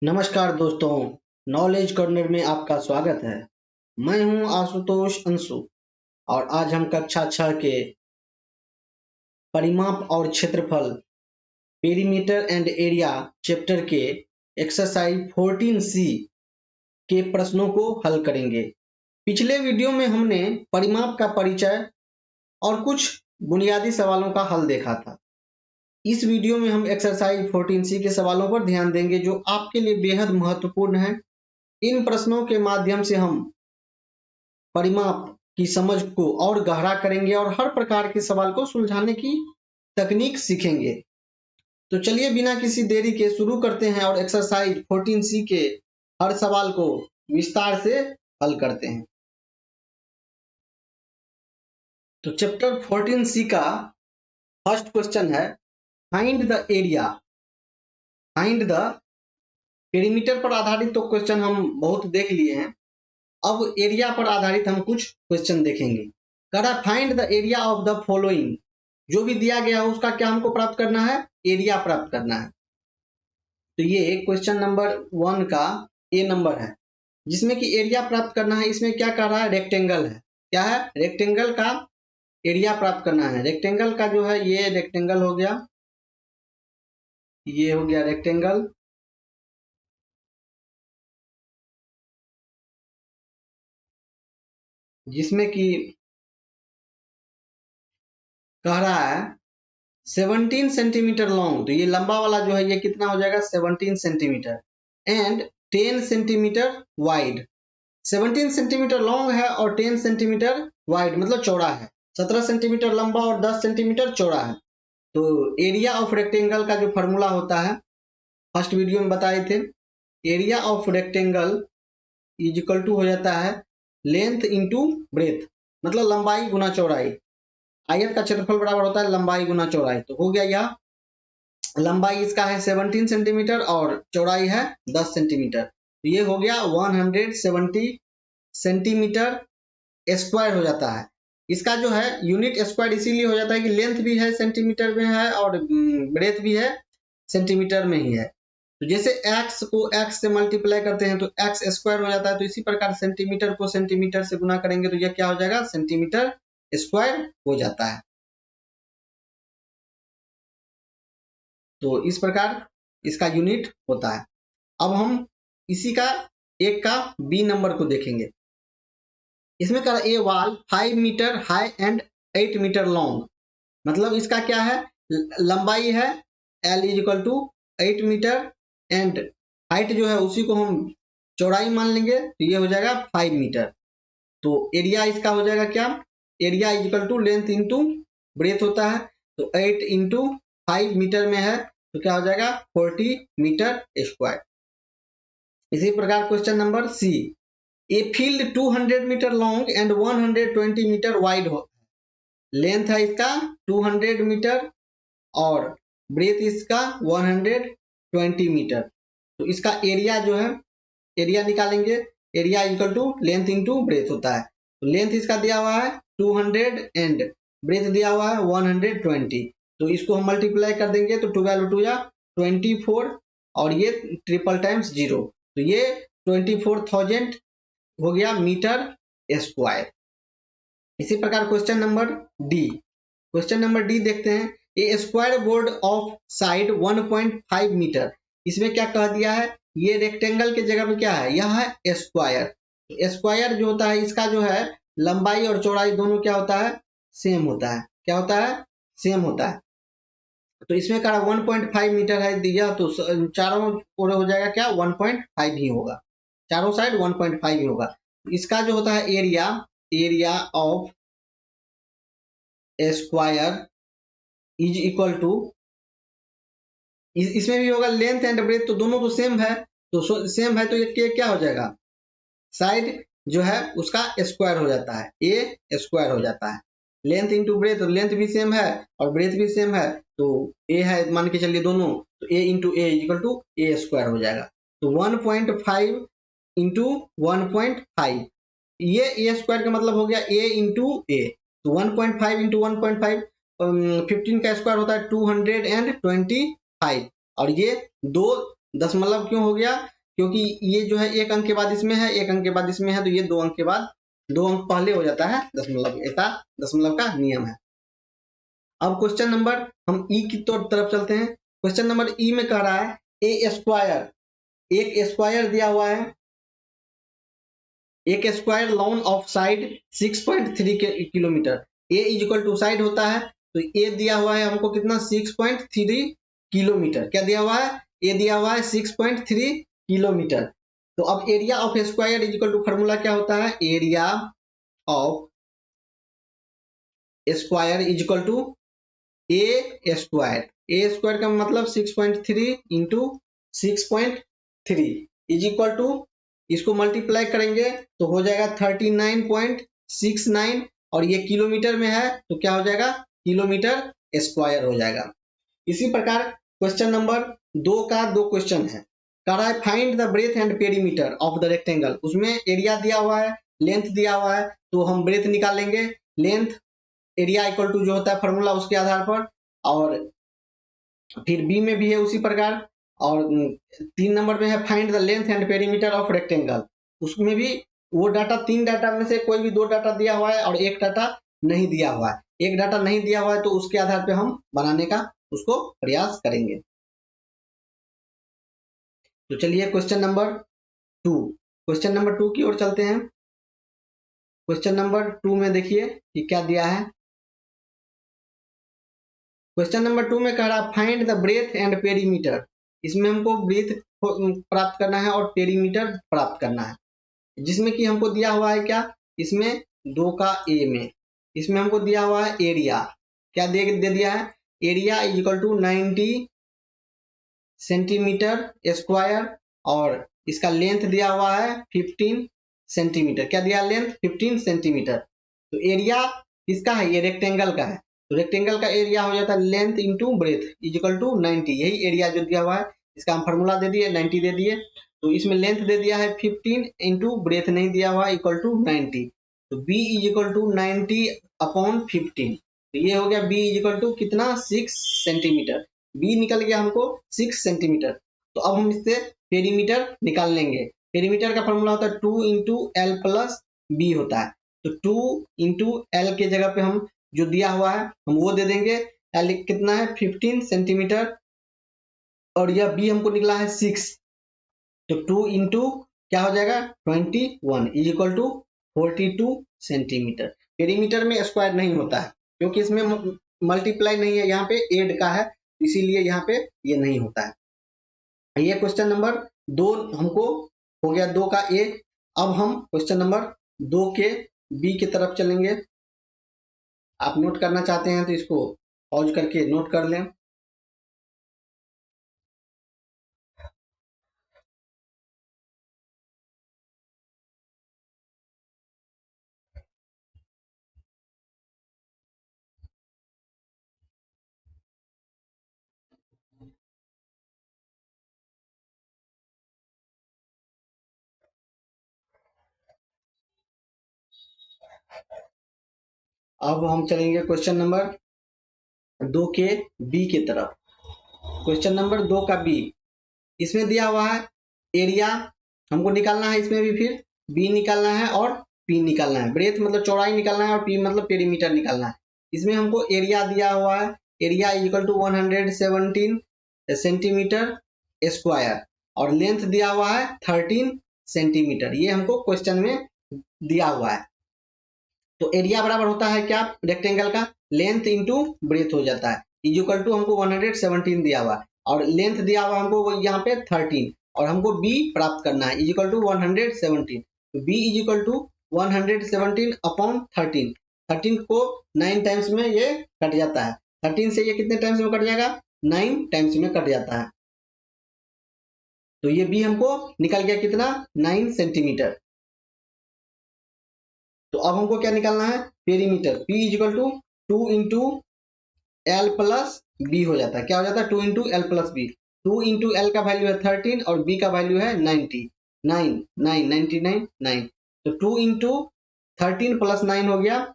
नमस्कार दोस्तों, knowledge corner में आपका स्वागत है। मैं हूं आशुतोष अंशु और आज हम कक्षा 6 के परिमाप और क्षेत्रफल पेरीमीटर एंड एरिया चैप्टर के एक्सरसाइज 14C के प्रश्नों को हल करेंगे। पिछले वीडियो में हमने परिमाप का परिचय और कुछ बुनियादी सवालों का हल देखा था। इस वीडियो में हम एक्सरसाइज 14C के सवालों पर ध्यान देंगे जो आपके लिए बेहद महत्वपूर्ण है। इन प्रश्नों के माध्यम से हम परिमाप की समझ को और गहरा करेंगे और हर प्रकार के सवाल को सुलझाने की तकनीक सीखेंगे। तो चलिए बिना किसी देरी के शुरू करते हैं और एक्सरसाइज 14C के हर सवाल को विस्तार से हल करते हैं। तो चैप्टर 14C का फर्स्ट क्वेश्चन है find the area. Find the perimeter पर आधारित तो क्वेश्चन हम बहुत देख लिए हैं। अब एरिया पर आधारित हम कुछ क्वेश्चन देखेंगे। कह रहा है find the area of the following. जो भी दिया गया है उसका क्या हमको प्राप्त करना है? एरिया प्राप्त करना है। तो ये क्वेश्चन नंबर 1 का ए नंबर है जिसमें कि एरिया प्राप्त करना है। इसमें क्या कह रहा है? रेक्टेंगल है। क्या है? रेक्टेंगल का एरिया प्राप्त करना है। रेक्टेंगल का जो है ये रेक्टेंगल हो गया, ये हो गया रेक्टेंगल। जिसमें कि कह रहा है 17 सेंटीमीटर लॉन्ग। तो ये लंबा वाला जो है ये कितना हो जाएगा? 17 centimetre and 10 centimetre wide. 17 centimetre long है और 10 सेंटीमीटर वाइड मतलब चौड़ा है। 17 सेंटीमीटर लंबा और 10 सेंटीमीटर चौड़ा है। तो एरिया ऑफ रेक्टेंगल का जो फॉर्मूला होता है फर्स्ट वीडियो में बताए थे। Area of rectangle is equal to हो जाता है लेंथ इंटू ब्रेथ, मतलब लंबाई गुना चौड़ाई। आयत का क्षेत्रफल बराबर होता है लंबाई गुना चौड़ाई। तो हो गया यह लंबाई इसका है 17 सेंटीमीटर और चौड़ाई है 10 सेंटीमीटर। तो ये हो गया 170 सेंटीमीटर स्क्वायर हो जाता है। इसका जो है यूनिट स्क्वायर इसीलिए हो जाता है कि लेंथ भी है सेंटीमीटर में है और ब्रेथ भी है सेंटीमीटर में ही है। तो जैसे x को x से मल्टीप्लाई करते हैं तो x स्क्वायर हो जाता है, तो इसी प्रकार सेंटीमीटर को सेंटीमीटर से गुना करेंगे तो यह क्या हो जाएगा? सेंटीमीटर स्क्वायर हो जाता है। तो इस प्रकार इसका यूनिट होता है। अब हम इसी का एक का बी नंबर को देखेंगे। इसमें कह a wall 5 metre high and 8 metre long. मतलब इसका क्या है? लंबाई है L is equal to 8 metre and height जो है उसी को हम चौड़ाई मान लेंगे तो ये हो जाएगा 5 मीटर। तो एरिया इसका हो जाएगा क्या? Area is equal to length into breadth होता है। तो 8 इंटू 5 मीटर में है तो क्या हो जाएगा? 40 मीटर स्क्वायर। इसी प्रकार question number C. A field 200 metre long and 120 metre wide होता है। लेंथ है इसका 200 मीटर और ब्रेथ इसका 120 मीटर। तो इसका एरिया जो है एरिया निकालेंगे। Area equal to length into breadth होता है। तो लेंथ इसका दिया हुआ है 200 एंड ब्रेथ दिया हुआ है 120। तो इसको हम मल्टीप्लाई कर देंगे तो 12 टू या 24 और ये ट्रिपल टाइम्स 0 तो ये 24,000 हो गया मीटर स्क्वायर। इसी प्रकार question number D. Question number D देखते हैं। A square board of side 1.5 metre. इसमें क्या कह दिया है? ये रेक्टेंगल के जगह पे क्या है? यह है स्क्वायर। स्क्वायर जो होता है इसका जो है लंबाई और चौड़ाई दोनों क्या होता है? सेम होता है। क्या होता है? सेम होता है। तो इसमें कहा 1.5 मीटर है दिया तो चारों ओर हो जाएगा क्या? 1.5 ही होगा। चारों साइड 1.5 ही होगा। इसका जो होता है area, area of square is equal to, इसमें भी होगा लेंथ एंड ब्रेथ, तो दोनों तो सेम है। तो सेम है तो ये क्या हो जाएगा? साइड जो है उसका स्क्वायर हो जाता है, ए स्क्वायर हो जाता है। लेंथ इंटू ब्रेथ, तो लेंथ भी सेम है और ब्रेथ भी सेम है तो ए है मान के चलिए दोनों, तो a into a equal to A square हो जाएगा। तो 1.5 इंटू 1.5 ये ए स्क्वायर का मतलब हो गया ए इंटू ए। तो 1.5 इंटू 1.5 15 का स्क्वायर होता है 225 और ये 2 दशमलव क्यों हो गया? क्योंकि ये जो है एक अंक के बाद इसमें है, एक अंक के बाद इसमें है, तो ये 2 अंक के बाद 2 अंक पहले हो जाता है दशमलव। ऐसा दशमलव का नियम है। अब क्वेश्चन नंबर हम ई की तरफ चलते हैं। क्वेश्चन नंबर ई में कह रहा है ए स्क्वायर, एक स्क्वायर दिया हुआ है, एक square lawn of side 6.3 kilometre. A is equal to side होता है, तो ए दिया हुआ है हमको कितना 6.3 किलोमीटर। क्या दिया हुआ है? ए दिया हुआ है 6.3 किलोमीटर। तो अब area of square is equal to formula क्या होता है? Area of square is equal to A square. A square का मतलब 6.3 इंटू 6.3 इज इक्वल टू, इसको मल्टीप्लाई करेंगे तो हो जाएगा 39.69, और ये किलोमीटर में है तो क्या हो जाएगा? किलोमीटर स्क्वायर हो जाएगा। इसी प्रकार क्वेश्चन नंबर 2 का 2 क्वेश्चन है। कह रहा है find the breadth and perimeter of the rectangle. उसमें एरिया दिया हुआ है, लेंथ दिया हुआ है, तो हम ब्रेथ निकालेंगे। लेंथ एरिया इक्वल टू जो होता है फॉर्मूला उसके आधार पर, और फिर बी में भी है उसी प्रकार, और 3 नंबर में है find the length and perimeter of rectangle. उसमें भी वो डाटा, 3 डाटा में से कोई भी 2 डाटा दिया हुआ है और 1 डाटा नहीं दिया हुआ है। 1 डाटा नहीं दिया हुआ है तो उसके आधार पे हम बनाने का उसको प्रयास करेंगे। तो चलिए क्वेश्चन नंबर 2, क्वेश्चन नंबर 2 की ओर चलते हैं। क्वेश्चन नंबर 2 में देखिए कि क्या दिया है। क्वेश्चन नंबर 2 में कह रहा है find the breadth and perimeter. इसमें हमको ब्रेथ प्राप्त करना है और पेरीमीटर प्राप्त करना है, जिसमें कि हमको दिया हुआ है क्या? इसमें 2 का ए में इसमें हमको दिया हुआ है एरिया। क्या दे दिया है? Area is equal to 90 centimetre square, और इसका लेंथ दिया हुआ है 15 सेंटीमीटर। क्या दिया? Length 15 centimetre. तो एरिया किसका है? ये रेक्टेंगल का है, तो रेक्टेंगल का एरिया हो जाता है length into breadth is equal to 90। यही एरिया जो दिया हुआ है, इसका हम फॉर्मूला दे दिए 90 दे दिए। तो इसमें लेंथ दे दिया है 15 इंटू ब्रेथ नहीं दिया हुआ इक्वल टू 90। तो b is equal to 90 upon 15। तो ये हो गया b इज इक्वल टू कितना? 6 सेंटीमीटर। b निकल गया हमको 6 सेंटीमीटर। तो अब हम इससे पेरीमीटर निकाल लेंगे। पेरीमीटर का फॉर्मूला होता है 2 इंटू एल प्लस बी होता है। तो 2 इंटू एल के जगह पे हम जो दिया हुआ है हम वो दे देंगे। एल कितना है? 15 सेंटीमीटर, और यह बी हमको निकला है 6। तो 2 इंटू क्या हो जाएगा? 21 is equal to 42 centimetre. Perimeter में स्क्वायर नहीं होता है क्योंकि इसमें मल्टीप्लाई नहीं है, यहाँ पे एड का है, इसीलिए यहाँ पे ये नहीं होता है। ये क्वेश्चन नंबर 2 हमको हो गया 2 का ए। अब हम क्वेश्चन नंबर 2 के बी की तरफ चलेंगे। आप नोट करना चाहते हैं तो इसको पॉज करके नोट कर लें। अब हम चलेंगे क्वेश्चन नंबर 2 के बी की तरफ। क्वेश्चन नंबर 2 का बी, इसमें दिया हुआ है एरिया हमको निकालना है, इसमें भी फिर बी निकालना है और पी निकालना है। ब्रेथ मतलब चौड़ाई निकालना है और पी मतलब पेरीमीटर निकालना है। इसमें हमको एरिया दिया हुआ है, area is equal to 117 centimetre square, और लेंथ दिया हुआ है 13 सेंटीमीटर। ये हमको क्वेश्चन में दिया हुआ है। तो एरिया बराबर होता है क्या? रेक्टेंगल का लेंथ इंटू ब्रेथ हो जाता है, इज इक्वल टू हमको 117 दिया हुआ है, और लेंथ दिया हुआ हमको वो यहाँ पे 13, और हमको b प्राप्त करना है इज इक्वल टू 117। तो b is equal to 117 upon 13। 13 को 9 टाइम्स में ये कट जाता है। 13 से ये कितने टाइम्स में कट जाएगा? 9 टाइम्स में कट जाता है। तो ये b हमको निकल गया कितना? 9 सेंटीमीटर। तो अब हमको क्या निकालना है? Perimeter. p is equal to 2 into L plus B हो जाता है। क्या हो जाता है? 2 into L plus B. 2 into L का वैल्यू है 13 और बी का वैल्यू है 90। 9 तो 2 इंटू 13 प्लस 9 हो गया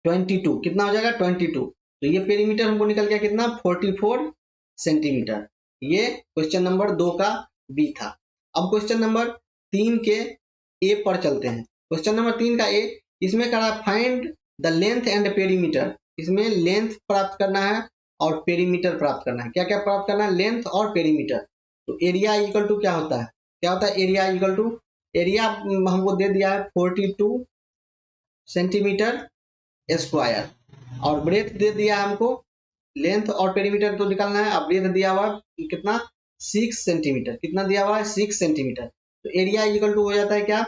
22। कितना हो जाएगा? 22। तो ये पेरीमीटर हमको निकल गया कितना? 44 सेंटीमीटर। ये क्वेश्चन नंबर 2 का बी था। अब क्वेश्चन नंबर 3 के ए पर चलते हैं। क्वेश्चन नंबर 3 का ए, इसमें कहा find the length and perimeter. इसमें लेंथ प्राप्त करना है और पेरीमीटर प्राप्त करना है। क्या क्या प्राप्त करना है? लेंथ और पेरीमीटर। तो एरिया इक्वल टू क्या होता है? क्या होता है एरिया इक्वल टू? एरिया हमको दे दिया है 42 सेंटीमीटर स्क्वायर और ब्रेथ दे दिया है हमको। लेंथ और पेरीमीटर तो निकालना है। अब ब्रेथ दिया हुआ कितना? 6 सेंटीमीटर। कितना दिया हुआ है? 6 सेंटीमीटर। तो एरिया इक्वल टू हो जाता है क्या?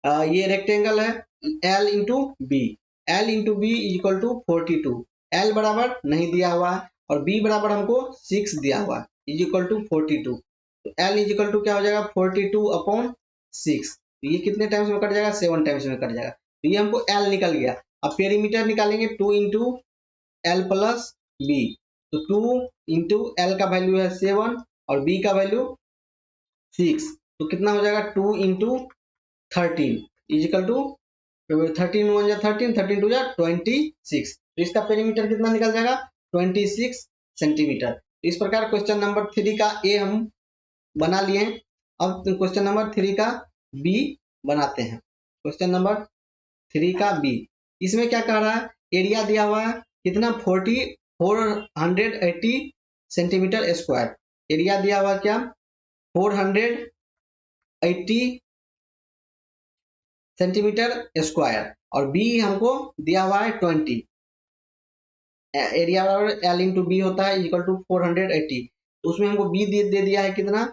ये रेक्टेंगल है L into B. L into B equal to 42। L बराबर नहीं दिया हुआ है और B बराबर हमको 6 दिया हुआ है, इज इक्वल टू 42। तो L इज इक्वल टू क्या हो जाएगा? 42 अपॉन 6। तो ये कितने टाइम्स में कट जाएगा? 7 टाइम्स में कट जाएगा। तो ये हमको L निकल गया। अब पेरीमीटर निकालेंगे 2 इंटू L प्लस बी। तो 2 इंटू L का वैल्यू है 7 और B का वैल्यू 6। तो कितना हो जाएगा? 2 इंटू 13 इजिकल टू 13 1 जा 13, 13 2 जा 26। तो इसका पेरीमीटर कितना निकल जाएगा? 26 सेंटीमीटर। इस प्रकार क्वेश्चन नंबर 3 का ए हम बना लिए। अब क्वेश्चन नंबर 3 का बी बनाते हैं। क्वेश्चन नंबर 3 का बी, इसमें क्या कह रहा है? एरिया दिया हुआ है कितना? 480 सेंटीमीटर स्क्वायर। एरिया दिया हुआ क्या? 480 सेंटीमीटर स्क्वायर और बी हमको दिया हुआ है 20। एरिया बराबर एल इंटू बी होता है इक्वल टू 480। तो उसमें हमको बी दे दिया है कितना?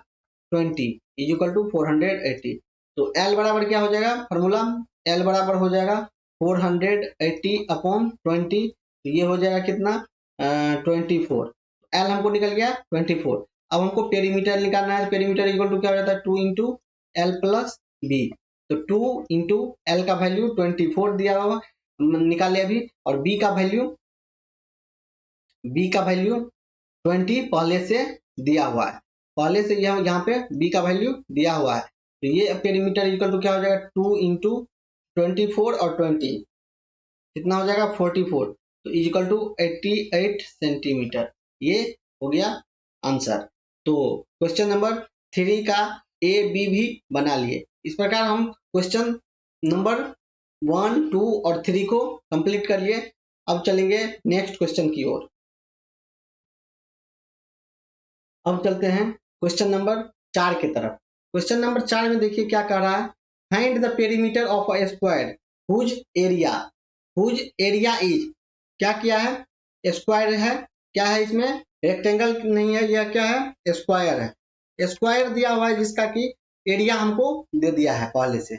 20 इज इक्वल टू 480। तो एल बराबर क्या हो जाएगा? फॉर्मूला एल बराबर हो जाएगा 480 अपॉन 20। तो ये हो जाएगा कितना? 24। एल हमको निकल गया 24। अब हमको पेरीमीटर निकालना है। पेरीमीटर इक्वल टू क्या हो जाता है? 2 इंटू एल प्लस बी। तो 2 इंटू एल का वैल्यू 24 दिया हुआ निकाले अभी, और बी का वैल्यू 20 पहले से दिया हुआ है। पहले से यहाँ पे बी का वैल्यू दिया हुआ है। तो ये पेरीमीटर इक्वल टू क्या हो जाएगा? 2 इंटू 24 और 20 कितना हो जाएगा? 44। तो इक्वल टू 88 सेंटीमीटर। ये हो गया आंसर। तो क्वेश्चन नंबर 3 का ए बी भी बना लिए। इस प्रकार हम क्वेश्चन नंबर 1 2 और 3 को कंप्लीट कर लिए। अब चलेंगे नेक्स्ट क्वेश्चन की ओर। अब चलते हैं क्वेश्चन नंबर 4 की तरफ। क्वेश्चन नंबर 4 में देखिए क्या कह रहा है? Find the perimeter of a square whose area is. क्या किया है? स्क्वायर है। क्या है इसमें? रेक्टेंगल नहीं है, यह क्या है? स्क्वायर है। स्क्वायर दिया हुआ है जिसका कि एरिया हमको दे दिया है पहले से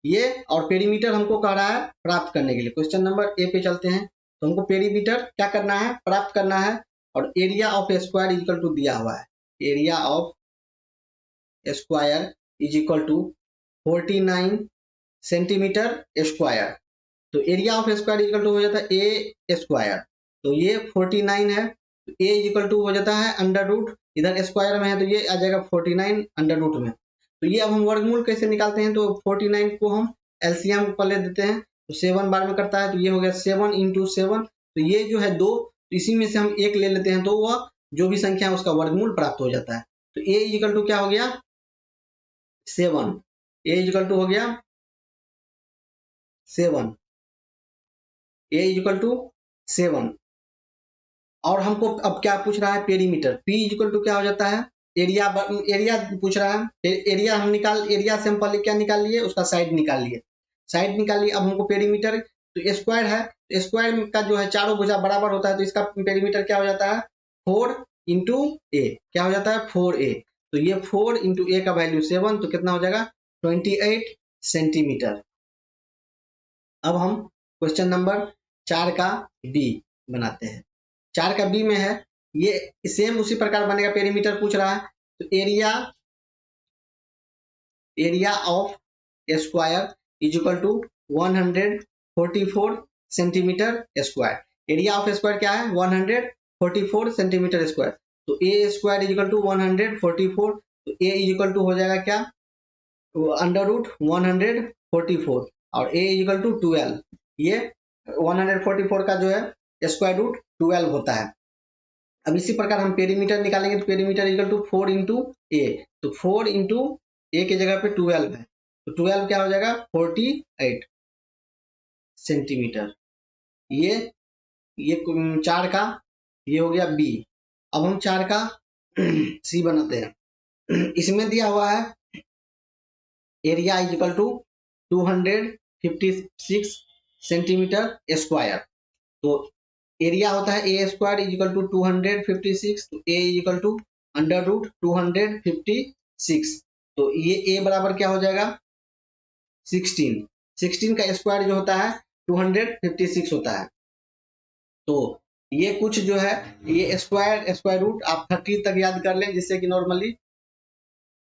ये, और पेरीमीटर हमको कह रहा है प्राप्त करने के लिए। क्वेश्चन नंबर ए पे चलते हैं। तो हमको पेरीमीटर क्या करना है? प्राप्त करना है। और area of square equal to दिया हुआ है। Area of square is equal to 49 centimetre square. तो area of square equal to हो जाता है ए स्क्वायर। तो ये 49 है। तो ए इक्वल टू हो जाता है अंडर रूट, इधर स्क्वायर में है तो ये आ जाएगा 49 अंडर रूट में। तो ये अब हम वर्गमूल कैसे निकालते हैं? तो 49 को हम एलसीएम पर ले देते हैं। तो 7 बार में करता है तो ये हो गया 7 इंटू 7। तो ये जो है 2, तो इसी में से हम एक ले लेते हैं तो वह जो भी संख्या है उसका वर्गमूल प्राप्त हो जाता है। तो ए इक्वल टू क्या हो गया? 7। ए इक्वल टू हो गया 7। ए इक्वल टू 7। और हमको अब क्या पूछ रहा है? पेरीमीटर। पी इक्वल टू क्या हो जाता है? एरिया पूछ रहा है। एरिया हम एरिया से हम पहले क्या निकाल लिए? उसका साइड निकाल लिए। अब हमको पेरीमीटर, तो स्क्वायर है, स्क्वायर का जो है चारों भुजा बराबर होता है, तो इसका पेरीमीटर क्या हो जाता है? 4 इंटू ए। क्या हो जाता है? 4a। तो ये 4 इंटू ए का वैल्यू 7, तो कितना हो जाएगा? 28 सेंटीमीटर। अब हम क्वेश्चन नंबर 4 का बी बनाते हैं। 4 का बी में है, ये सेम उसी प्रकार बनेगा। पेरीमीटर पूछ रहा है तो area of square is equal to 144 centimetre square. Area of square क्या है? 144 सेंटीमीटर स्क्वायर। तो A square is equal to 144। तो ए इज इक्वल टू हो जाएगा क्या? अंडर रूट 144 और ए इज इक्वल टू 12। ये 144 का जो है स्क्वायर रूट 12 होता है। अब इसी प्रकार हम पेरीमीटर निकालेंगे तो perimeter equal to 4 into a, तो 4 इंटू ए की जगह पे 12 है, तो 12 क्या हो जाएगा 48 सेंटीमीटर। ये 4 का ये हो गया बी। अब हम 4 का सी बनाते हैं। इसमें दिया हुआ है area is equal to 256 centimetre square. तो एरिया होता है a square is equal to 256, तो a is equal to under root 256। तो ये ए बराबर क्या हो जाएगा 16। 16 का स्क्वायर जो होता है 256 होता है। तो ये कुछ जो है ये स्क्वायर रूट आप 30 तक याद कर लें, जिससे कि नॉर्मली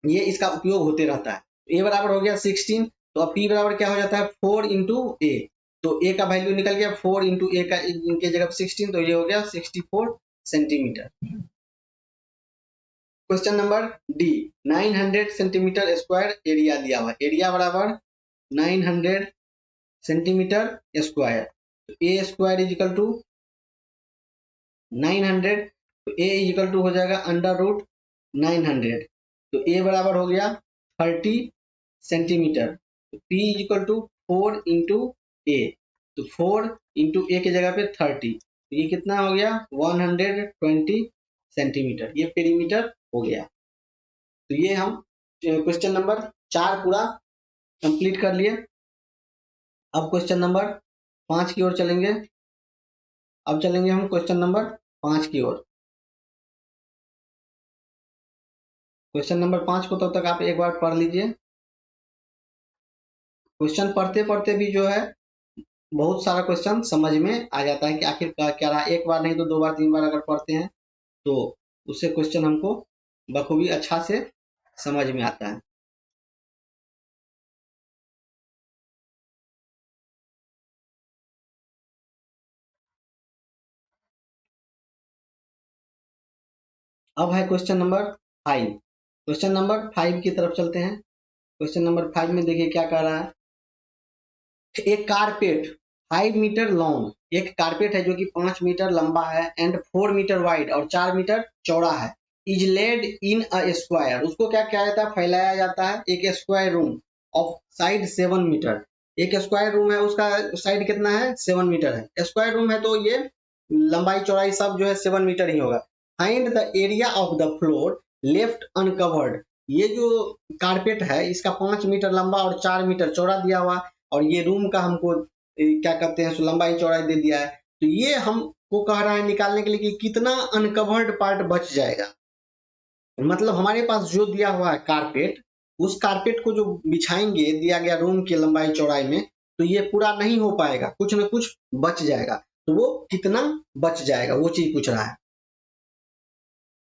ये इसका उपयोग होते रहता है। ए बराबर हो गया 16, तो अब पी बराबर क्या हो जाता है 4 इंटू ए, तो ए का वैल्यू निकल गया 4 इंटू ए का इनके जगह 16, तो ये हो गया 64 centimetre. Question number D, 900 centimetre square area दिया हुआ, एरिया बराबर 900 सेंटीमीटर स्क्वायर, तो A square is equal to 900, तो ए इज इक्वल टू हो जाएगा अंडर रूट 900, तो ए बराबर हो गया 30 सेंटीमीटर, तो P is equal to 4 into a, तो 4 इंटू ए की जगह पे 30, तो ये कितना हो गया 120 सेंटीमीटर, ये पेरीमीटर हो गया। तो ये हम क्वेश्चन नंबर 4 पूरा कंप्लीट कर लिए। अब क्वेश्चन नंबर 5 की ओर चलेंगे। अब चलेंगे हम क्वेश्चन नंबर 5 की ओर। क्वेश्चन नंबर 5 को तब तक आप एक बार पढ़ लीजिए। क्वेश्चन पढ़ते पढ़ते भी जो है बहुत सारा क्वेश्चन समझ में आ जाता है कि आखिर क्या रहा। एक बार नहीं तो 2 बार 3 बार अगर पढ़ते हैं तो उससे क्वेश्चन हमको बखूबी अच्छा से समझ में आता है। अब है क्वेश्चन नंबर 5। क्वेश्चन नंबर 5 की तरफ चलते हैं। क्वेश्चन नंबर 5 में देखिए क्या कह रहा है। एक कारपेट 5 मीटर लॉन्ग, एक कारपेट है जो कि 5 मीटर लंबा है एंड 4 मीटर वाइड और 4 मीटर चौड़ा है, is laid in a square, उसको क्या किया जाता है फैलाया जाता है एक square room of side 7 metre. एक स्क्वायर रूम है उसका साइड कितना है 7 मीटर है, स्क्वायर रूम है तो ये लंबाई चौड़ाई सब जो है 7 मीटर ही होगा। Find the area of the floor left uncovered, ये जो कारपेट है इसका 5 मीटर लंबा और 4 मीटर चौड़ा दिया हुआ और ये रूम का हमको क्या कहते हैं लंबाई चौड़ाई दे दिया है, तो ये हमको कह रहा है निकालने के लिए कि कितना अनकवर्ड पार्ट बच जाएगा। मतलब हमारे पास जो दिया हुआ है कारपेट, उस कारपेट को जो बिछाएंगे दिया गया रूम की लंबाई चौड़ाई में, तो ये पूरा नहीं हो पाएगा, कुछ ना कुछ बच जाएगा, तो वो कितना बच जाएगा वो चीज पूछ रहा है।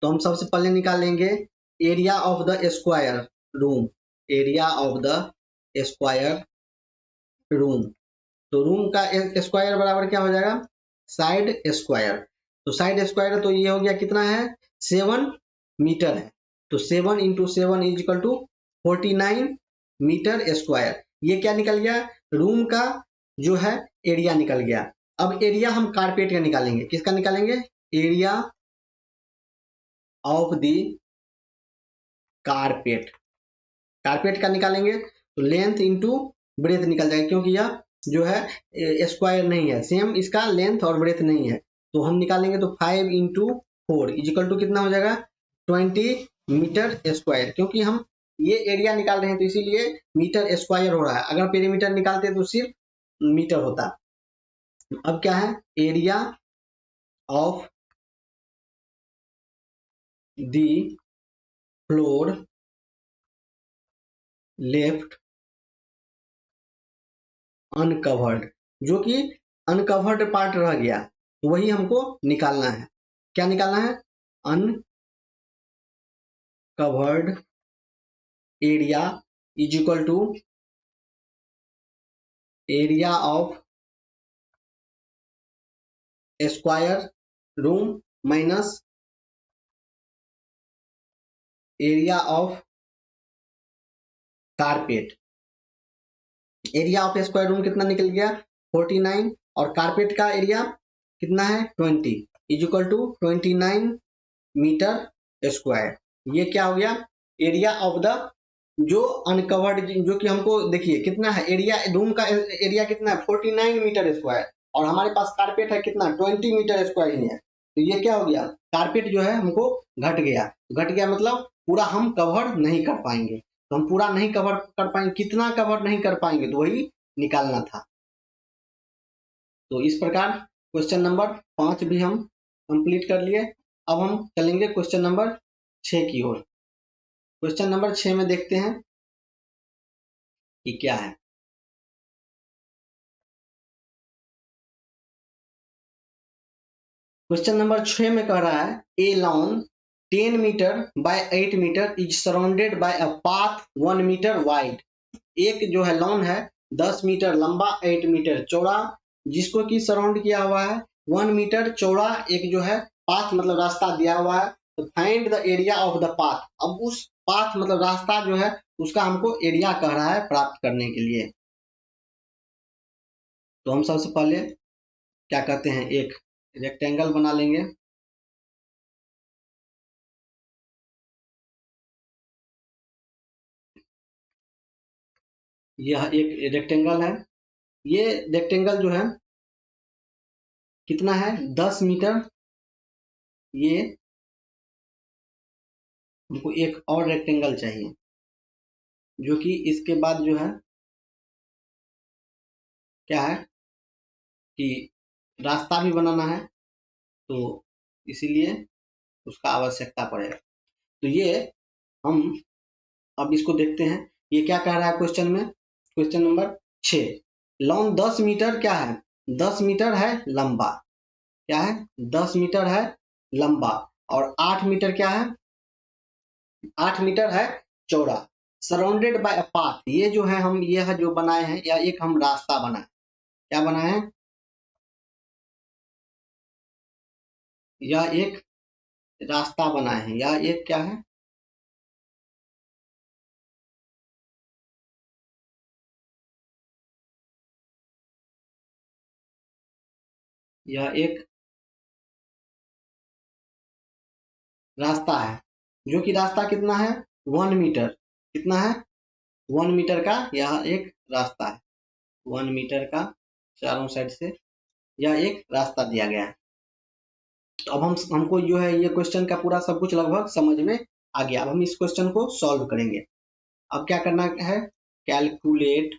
तो हम सबसे पहले निकालेंगे area of the square room, area of the square room, तो रूम का स्क्वायर बराबर क्या हो जाएगा साइड स्क्वायर, तो साइड स्क्वायर तो ये हो गया कितना है 7 मीटर है, तो 7 into 7 is equal to 49 metre square. ये क्या निकल गया रूम का जो है एरिया निकल गया। अब एरिया हम कारपेट का निकालेंगे, किसका निकालेंगे area of the carpet, carpet का निकालेंगे तो लेंथ इंटू ब्रेथ निकल जाएगा, क्योंकि यह जो है स्क्वायर नहीं है, सेम इसका लेंथ और ब्रेथ नहीं है, तो हम निकालेंगे तो 5 इंटू 4 इजिकल टू कितना हो जाएगा 20 मीटर स्क्वायर, क्योंकि हम ये एरिया निकाल रहे हैं तो इसीलिए मीटर स्क्वायर हो रहा है, अगर पेरीमीटर निकालते तो सिर्फ मीटर होता। अब क्या है area of the floor left uncovered, जो कि अनकवर्ड पार्ट रह गया तो वही हमको निकालना है। क्या निकालना है uncovered area is equal to area of square room minus area of carpet. Area of square room कितना निकल गया 49 और कारपेट का एरिया कितना है 20, is equal to 29 metre square. ये क्या हो गया, एरिया ऑफ द जो अनकवर्ड, जो कि हमको देखिए कितना है एरिया, रूम का एरिया कितना है 49 मीटर स्क्वायर, और हमारे पास कारपेट है कितना 20 मीटर स्क्वायर ही है। तो ये क्या हो गया, कारपेट जो है हमको घट गया। घट गया मतलब पूरा हम कवर नहीं कर पाएंगे। तो हम पूरा नहीं कवर कर पाएंगे, कितना कवर नहीं कर पाएंगे तो वही निकालना था। तो इस प्रकार क्वेश्चन नंबर 5 भी हम कंप्लीट कर लिए। अब हम चलेंगे क्वेश्चन नंबर 6 की ओर। क्वेश्चन नंबर 6 में देखते हैं कि क्या है। क्वेश्चन नंबर 6 में कह रहा है a lawn 10 metre by 8 metre is surrounded by a path 1 metre wide. एक जो है लॉन है 10 मीटर लंबा 8 मीटर चौड़ा, जिसको कि सराउंड किया हुआ है 1 मीटर चौड़ा एक जो है पाथ मतलब रास्ता दिया हुआ है। तो find the area of the path. अब उस पाथ मतलब रास्ता जो है उसका हमको एरिया कह रहा है प्राप्त करने के लिए। तो हम सबसे पहले क्या कहते हैं, एक रेक्टेंगल बना लेंगे। यह एक रेक्टेंगल है। ये रेक्टेंगल जो है कितना है 10 मीटर। ये हमको एक और रेक्टेंगल चाहिए जो कि इसके बाद जो है क्या है कि रास्ता भी बनाना है, तो इसीलिए उसका आवश्यकता पड़ेगा। तो ये हम अब इसको देखते हैं ये क्या कह रहा है क्वेश्चन में। क्वेश्चन नंबर 6, लॉन 10 मीटर क्या है 10 मीटर है लंबा, क्या है 10 मीटर है लंबा, और 8 मीटर क्या है 8 मीटर है चौड़ा। सराउंडेड बाय अ पाथ, ये जो है हम यह जो बनाए हैं या एक हम रास्ता बनाए, क्या बनाए हैं, यह एक रास्ता बनाए हैं, यह एक क्या है यह एक रास्ता है, जो कि रास्ता कितना है 1 मीटर, कितना है 1 मीटर का यह एक रास्ता है। 1 मीटर का चारों साइड से यह एक रास्ता दिया गया है। तो अब हम हमको जो है ये क्वेश्चन का पूरा सब कुछ लगभग समझ में आ गया। अब हम इस क्वेश्चन को सॉल्व करेंगे। अब क्या करना है, calculate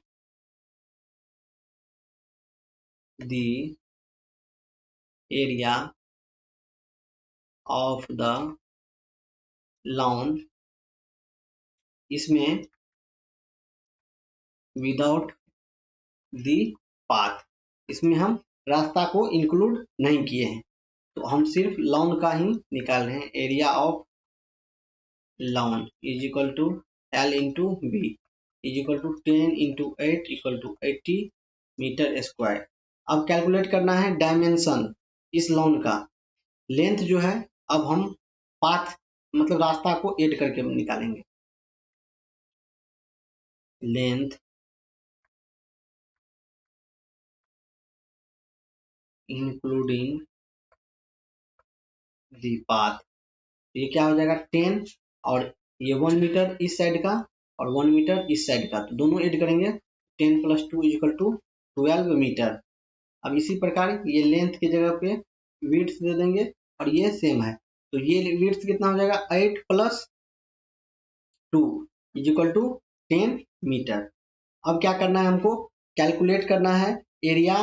the area of the lawn, इसमें विदाउट दी पाथ, इसमें हम रास्ता को इंक्लूड नहीं किए हैं, तो हम सिर्फ लॉन का ही निकाल रहे हैं। Area of lawn is equal to L into B is equal to 10 into 8 equal to 80 metre square. अब कैलकुलेट करना है डायमेंशन इस लॉन का, लेंथ जो है अब हम पाथ मतलब रास्ता को ऐड करके निकालेंगे। लेंथ इंक्लूडिंग दी पाथ, ये क्या हो जाएगा 10, और ये 1 मीटर इस साइड का और 1 मीटर इस साइड का, तो दोनों ऐड करेंगे 10 प्लस 2 इक्वल टू 12 मीटर। अब इसी प्रकार ये लेंथ की जगह पे विड्थ दे देंगे और ये सेम है, तो ये विड्थ कितना हो जाएगा 8 प्लस 2 इक्वल टू 10 मीटर। अब क्या करना है हमको, कैलकुलेट करना है एरिया,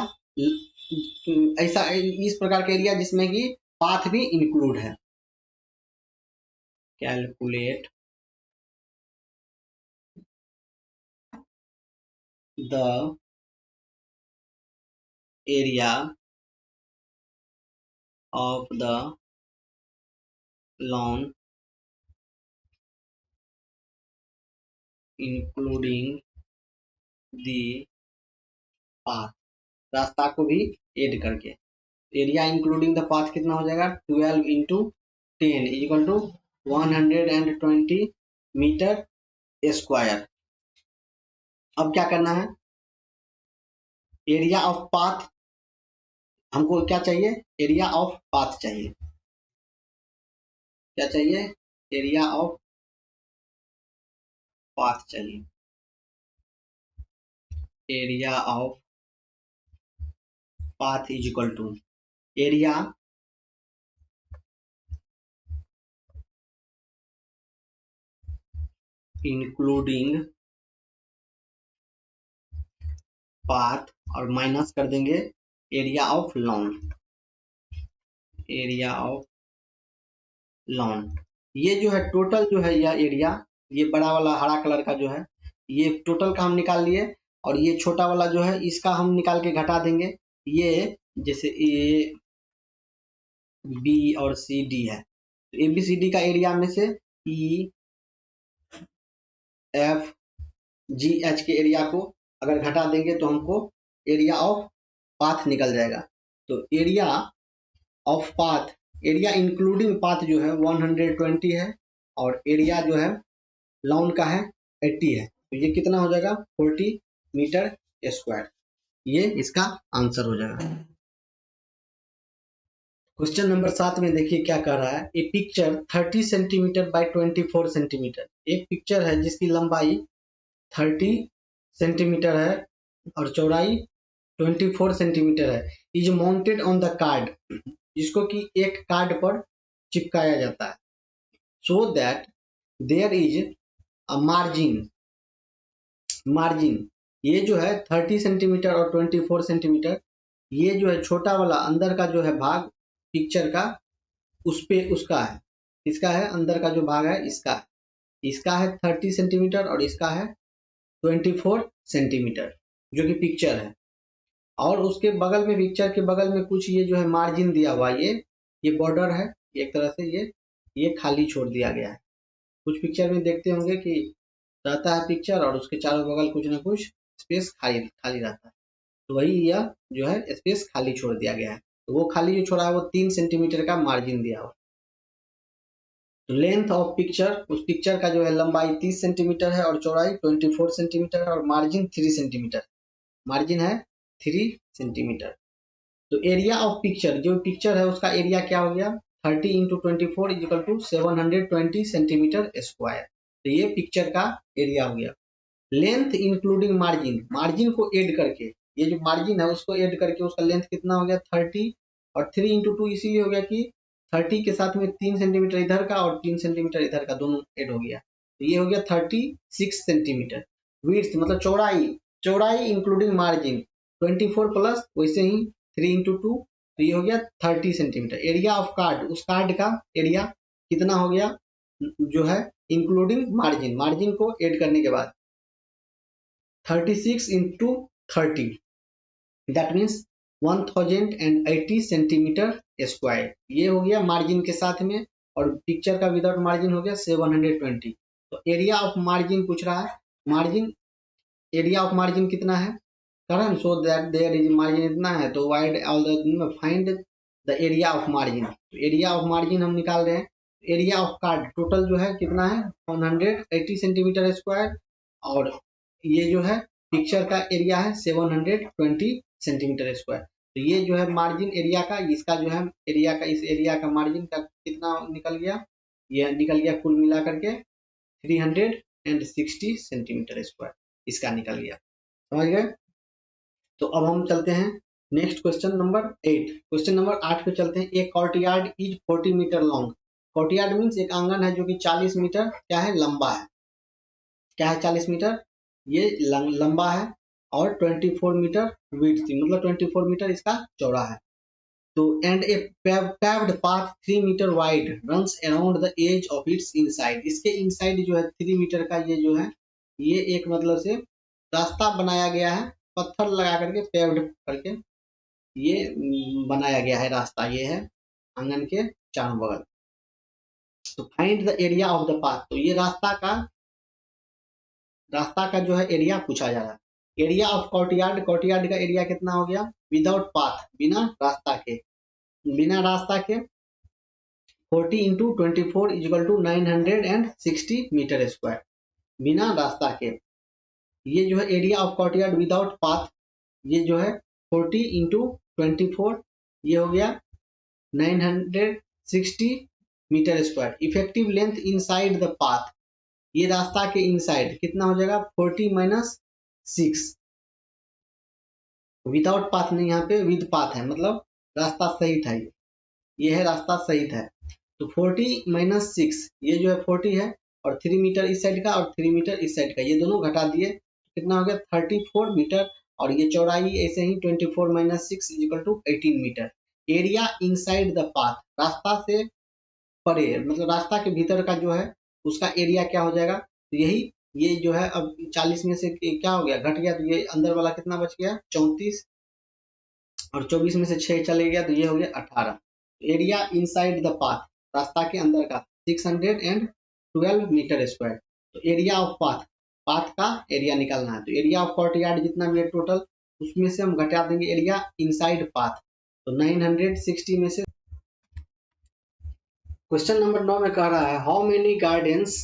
ऐसा इस प्रकार का एरिया जिसमें कि पाथ भी इंक्लूड है। Calculate the area of the lawn including the path, रास्ता को भी ऐड करके। एरिया इंक्लूडिंग द पाथ कितना हो जाएगा 12 into 10 equal to 120 metre square. अब क्या करना है, एरिया ऑफ पाथ हमको क्या चाहिए, एरिया ऑफ पाथ चाहिए। क्या चाहिए, एरिया ऑफ पाथ चाहिए। Area of path is equal to area including path और माइनस कर देंगे area of lawn. Area of lawn, ये जो है टोटल जो है यह एरिया, ये बड़ा वाला हरा कलर का जो है ये टोटल का हम निकाल लिए, और ये छोटा वाला जो है इसका हम निकाल के घटा देंगे। ये जैसे ए बी और सी डी है, तो ए बी सी डी का एरिया में से ई एफ जी एच के एरिया को अगर घटा देंगे तो हमको एरिया ऑफ पाथ निकल जाएगा। तो area of path, area including path जो है 120 है, और एरिया जो है लॉन का है 80 है, तो ये कितना हो जाएगा 40 मीटर स्क्वायर। ये इसका आंसर हो जाएगा। क्वेश्चन नंबर 7 में देखिए क्या कह रहा है, ए पिक्चर 30 सेंटीमीटर बाय 24 सेंटीमीटर, एक पिक्चर है जिसकी लंबाई 30 सेंटीमीटर है और चौड़ाई 24 सेंटीमीटर है, is mounted on the card, जिसको कि एक कार्ड पर चिपकाया जाता है, so that there is a margin. Margin ये जो है 30 सेंटीमीटर और 24 सेंटीमीटर, ये जो है छोटा वाला अंदर का जो है भाग पिक्चर का, उस पे उसका है, इसका है अंदर का जो भाग है इसका है 30 सेंटीमीटर और इसका है 24 सेंटीमीटर जो कि पिक्चर है, और उसके बगल में पिक्चर के बगल में कुछ ये जो है मार्जिन दिया हुआ, ये बॉर्डर है, एक तरह से ये खाली छोड़ दिया गया है। कुछ पिक्चर में देखते होंगे कि रहता है पिक्चर और उसके चारों बगल कुछ ना कुछ स्पेस खाली खाली रहता है, तो वही यह जो है स्पेस खाली छोड़ दिया गया है, तो वो खाली जो छोड़ा है वो 3 सेंटीमीटर का मार्जिन दिया हुआ। तो लेंथ ऑफ पिक्चर, उस पिक्चर का जो है लंबाई 30 सेंटीमीटर है और चौड़ाई 24 सेंटीमीटर है और मार्जिन 3 सेंटीमीटर, मार्जिन है 3 सेंटीमीटर। तो एरिया ऑफ पिक्चर, जो पिक्चर है उसका एरिया क्या हो गया 30 into 24 is equal to 720 centimetre square, तो ये पिक्चर का एरिया हो गया। लेंथ इंक्लूडिंग मार्जिन, मार्जिन को ऐड करके, ये जो मार्जिन है उसको ऐड करके उसका लेंथ कितना हो गया 30, और 3 इंटू 2 इसीलिए हो गया कि 30 के साथ में 3 सेंटीमीटर इधर का और 3 सेंटीमीटर इधर का दोनों ऐड हो गया, तो ये हो गया 36 सेंटीमीटर। विड्थ मतलब चौड़ाई, चौड़ाई इंक्लूडिंग मार्जिन 24 प्लस वैसे ही 3 इंटू 2, तो ये हो गया 30 सेंटीमीटर। एरिया ऑफ कार्ड, उस कार्ड का एरिया कितना हो गया जो है इंक्लूडिंग मार्जिन, मार्जिन को ऐड करने के बाद 36 into 30, that means 1080 centimetre square, ये हो गया मार्जिन के साथ में, और पिक्चर का विदाउट मार्जिन हो गया 720। तो एरिया ऑफ मार्जिन पूछ रहा है, मार्जिन एरिया ऑफ मार्जिन कितना है, करण so that there is margin इतना है, तो wide all the find the area of margin, तो एरिया ऑफ मार्जिन हम निकाल रहे हैं। एरिया ऑफ कार्ड टोटल जो है कितना है 180 सेंटीमीटर स्क्वायर, और ये जो है पिक्चर का एरिया है 720 सेंटीमीटर स्क्वायर, तो ये जो है मार्जिन एरिया का, इसका जो है एरिया का, इस एरिया का मार्जिन का कितना निकल गया, यह निकल गया कुल मिला करके 360 सेंटीमीटर स्क्वायर, इसका निकल गया। समझ गए। तो अब हम चलते हैं next question number 8। Question number 8 पे चलते हैं। एक courtyard is 40 metre long, courtyard means एक आंगन है जो कि 40 मीटर क्या है लंबा है, क्या है 40 मीटर ये लंबा है, और 24 मीटर विड्थ मतलब 24 मीटर इसका चौड़ा है। तो and a paved path 3 metre wide runs around the edge of its inside, इसके इनसाइड जो है 3 मीटर का ये जो है ये एक मतलब से रास्ता बनाया गया है, पत्थर लगा करके पेव्ड करके ये बनाया गया है रास्ता, ये है आंगन के चारों बगल। तो find the area of the path, तो ये रास्ता का जो है एरिया पूछा जा रहा है। एरिया ऑफ कोर्टयार्ड, कोर्टयार्ड का एरिया कितना हो गया विदाउट पाथ, बिना रास्ता के 40 into 24 is equal to 960 metre square, बिना रास्ता के। ये जो है area of courtyard without path, ये जो है 40 इंटू 24 ये हो गया 960 metre square. Effective length inside the path, ये रास्ता के इनसाइड कितना हो जाएगा 40 माइनस 6, विदाउट पाथ नहीं, यहाँ पे विद पाथ है, मतलब रास्ता सही था, ये है रास्ता सही था। तो 40 माइनस 6, ये जो है 40 है और 3 मीटर इस साइड का और 3 मीटर इस साइड का, ये दोनों घटा दिए, कितना हो गया 34 मीटर। और ये चौड़ाई ऐसे ही 24 minus 6 equal to 18 metre. Area inside the path, रास्ता से परे, मतलब रास्ता के भीतर का जो है उसका एरिया क्या हो जाएगा, तो यही ये जो है अब 40 में से क्या हो गया, घट गया, तो ये अंदर वाला कितना बच गया 34, और 24 में से 6 चले गया, तो ये हो गया 18। एरिया इनसाइड द पाथ, रास्ता के अंदर का 612 मीटर स्क्वायर। तो एरिया ऑफ पाथ, पाथ का एरिया निकालना है, तो एरिया ऑफ कोर्टयार्ड जितना भी है टोटल, उसमें से हम घटा देंगे एरिया इनसाइड पाथ, तो 960 में से। क्वेश्चन नंबर 9 में कह रहा है how many gardens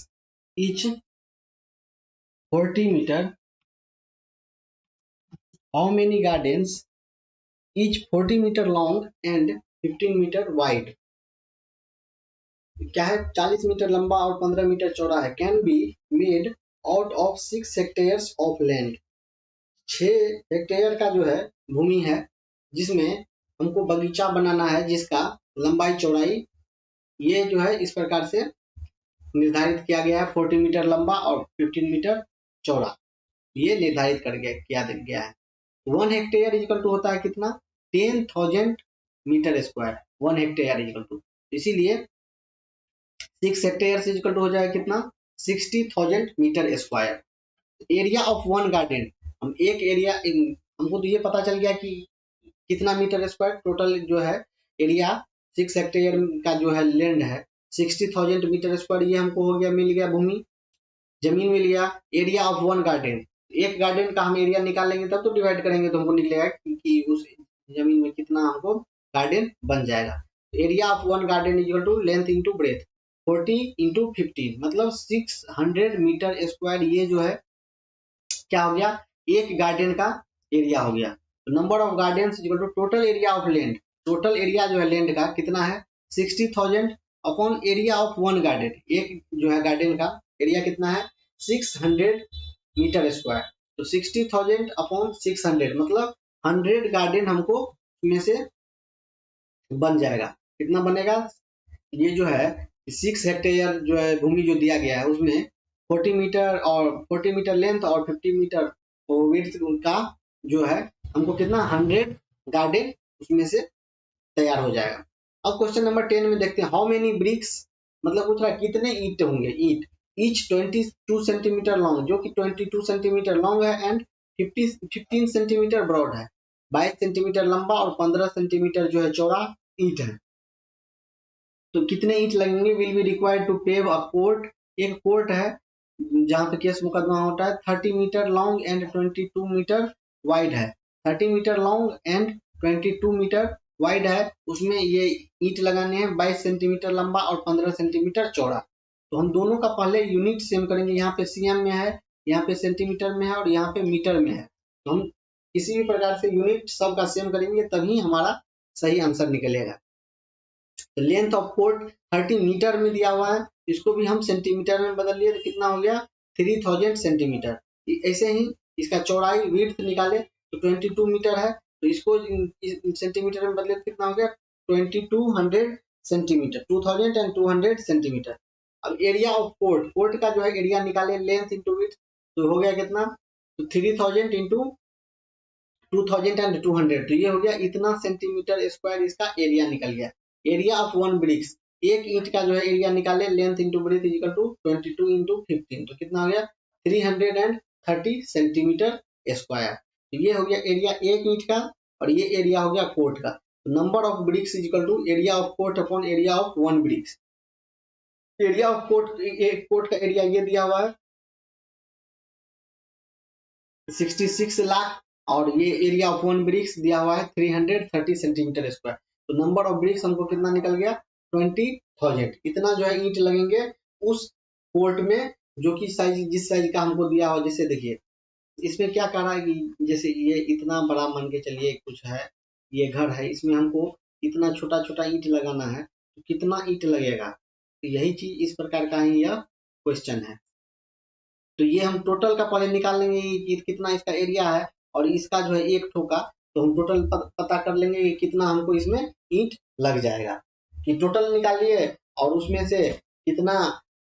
each 40 metre, how many gardens each 40 metre long and 15 metre wide, क्या है 40 मीटर लंबा और 15 मीटर चौड़ा है, can be made out of 6 hectares of land, 6 hectare का जो है भूमि है जिसमें हमको बगीचा बनाना है, जिसका लंबाई चौड़ाई ये जो है इस प्रकार से निर्धारित किया गया है, 40 मीटर लंबा और 15 मीटर चौड़ा, ये निर्धारित कर गया है। 1 हेक्टेयर इक्वल टू होता है कितना 10,000 metre square, 1 hectare equal to, इसीलिए 6 हेक्टेयर इक्वल टू हो जाएगा कितना 60,000 metre square. Area of one garden, हम एक एरिया, हमको तो ये पता चल गया कि कितना मीटर स्क्वायर टोटल जो है एरिया 6 हेक्टेयर का जो है लैंड है, 60,000 मीटर स्क्वायर, ये हमको हो गया, मिल गया भूमि, जमीन मिल गया। एरिया ऑफ वन गार्डन, एक गार्डन का हम एरिया निकालेंगे तब तो डिवाइड करेंगे तो हमको निकलेगा कि उस जमीन में कितना हमको गार्डन बन जाएगा। Area of one garden equal to length into breadth, 40 into 15 मतलब 600 मीटर स्क्वायर, ये जो है क्या हो गया एक गार्डन का एरिया हो गया। Number of garden equal to total area of land, total area जो है लैंड का कितना है 60,000 upon area of one garden, एक जो है गार्डन का एरिया कितना है 600 मीटर स्क्वायर, तो 60,000 अपॉन 600 मतलब 100 गार्डन हमको में से बन जाएगा। कितना बनेगा, ये जो है 6 हेक्टेयर जो है भूमि जो दिया गया है उसमें 40 मीटर और 40 मीटर लेंथ और 50 मीटर विड्थ का जो है हमको कितना 100 गार्डन उसमें से तैयार हो जाएगा। अब क्वेश्चन नंबर 10 में देखते हैं हाउ मेनी ब्रिक्स, मतलब पूछ रहा है कितने ईंट होंगे, ईंट ईच 22 सेंटीमीटर लॉन्ग, जो कि 22 सेंटीमीटर लॉन्ग है एंड 15 सेंटीमीटर ब्रॉड है, 22 सेंटीमीटर लंबा और 15 सेंटीमीटर जो है चौड़ा ईंट है। तो कितने ईंट लगेंगे, will be required to pave a court, एक कोर्ट है जहां पे केस मुकदमा होता है, 30 metre long and 22 metre wide है, 30 metre long and 22 metre wide है, उसमें ये ईंट लगाने हैं 22 सेंटीमीटर लंबा और 15 सेंटीमीटर चौड़ा। तो हम दोनों का पहले यूनिट सेम करेंगे, यहाँ पे सीएम में है, यहाँ पे सेंटीमीटर में है और यहाँ पे मीटर में है, तो हम किसी भी प्रकार से यूनिट सबका सेम करेंगे तभी हमारा सही आंसर निकलेगा। लेंथ ऑफ कोर्ट 30 मीटर में दिया हुआ है, इसको भी हम सेंटीमीटर में बदल लिए तो कितना हो गया 3000 सेंटीमीटर। ऐसे ही इसका चौड़ाई विड्थ निकाले तो 22 मीटर है, तो इसको सेंटीमीटर में बदले तो कितना हो गया 2200 सेंटीमीटर, 2200 सेंटीमीटर। अब एरिया ऑफ कोर्ट, कोर्ट का जो है एरिया निकाले लेंथ इंटू विड्थ, तो हो गया कितना तो 3000 इंटू 2200, तो ये हो गया इतना सेंटीमीटर स्क्वायर, इसका एरिया निकल गया। एरिया ऑफ वन ब्रिक्स, एक ईंट का जो है एरिया निकाले length into breadth equal to 22 into 15, तो कितना हो गया 330 सेंटीमीटर स्क्वायर। तो ये हो गया एरिया एक ईंट का और ये एरिया हो गया कोर्ट का। Number of bricks equal to area of court upon area of one bricks. Area of court, एक कोर्ट का एरिया ये दिया हुआ है 66 लाख और ये एरिया ऑफ वन ब्रिक्स दिया हुआ है 330 सेंटीमीटर स्क्वायर। तो नंबर ऑफ ब्रिक्स हमको कितना निकल गया 20,000, इतना जो है ईंट लगेंगे उस कोर्ट में, जो कि साइज जिस साइज का हमको दिया हुआ। जैसे देखिए इसमें क्या कह रहा है कि जैसे ये इतना बड़ा मान के चलिए कुछ है, ये घर है, इसमें हमको इतना छोटा छोटा ईंट लगाना है तो कितना ईंट लगेगा, तो यही चीज इस प्रकार का ही यह क्वेश्चन है। तो ये हम टोटल का पहले निकाल लेंगे कि कितना इसका एरिया है, और इसका जो है एक ठोका, तो हम टोटल पता कर लेंगे कि कितना हमको इसमें ईंट लग जाएगा, कि टोटल निकाल लिए और उसमें से कितना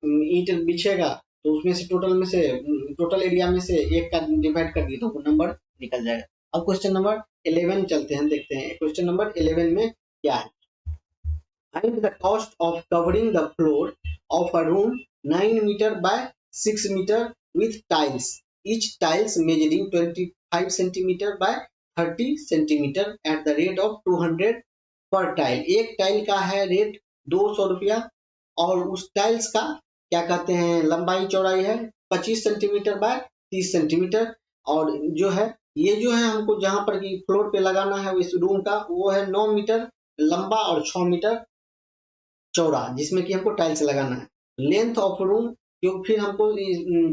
ईंट बिछेगा, तो उसमें से टोटल में से टोटल एरिया में से एक का डिवाइड कर दिए तो नंबर निकल जाएगा। अब क्वेश्चन नंबर 11 चलते हैं, देखते हैं क्वेश्चन नंबर 11 में क्या है। Find the cost of covering the floor of a room 9 meter by 6 meter with tiles, each tiles measuring 25 centimeter by 30 centimeter at the rate of 200 पर टाइल। एक टाइल का है रेट 200 रुपया, और उस टाइल्स का क्या कहते हैं लंबाई चौड़ाई है 25 सेंटीमीटर बाय 30 सेंटीमीटर, और जो है ये जो है हमको जहां पर की फ्लोर पे लगाना है इस रूम का, वो है 9 मीटर लंबा और 6 मीटर चौड़ा, जिसमें कि हमको टाइल्स लगाना है। लेंथ ऑफ रूम, क्योंकि फिर हमको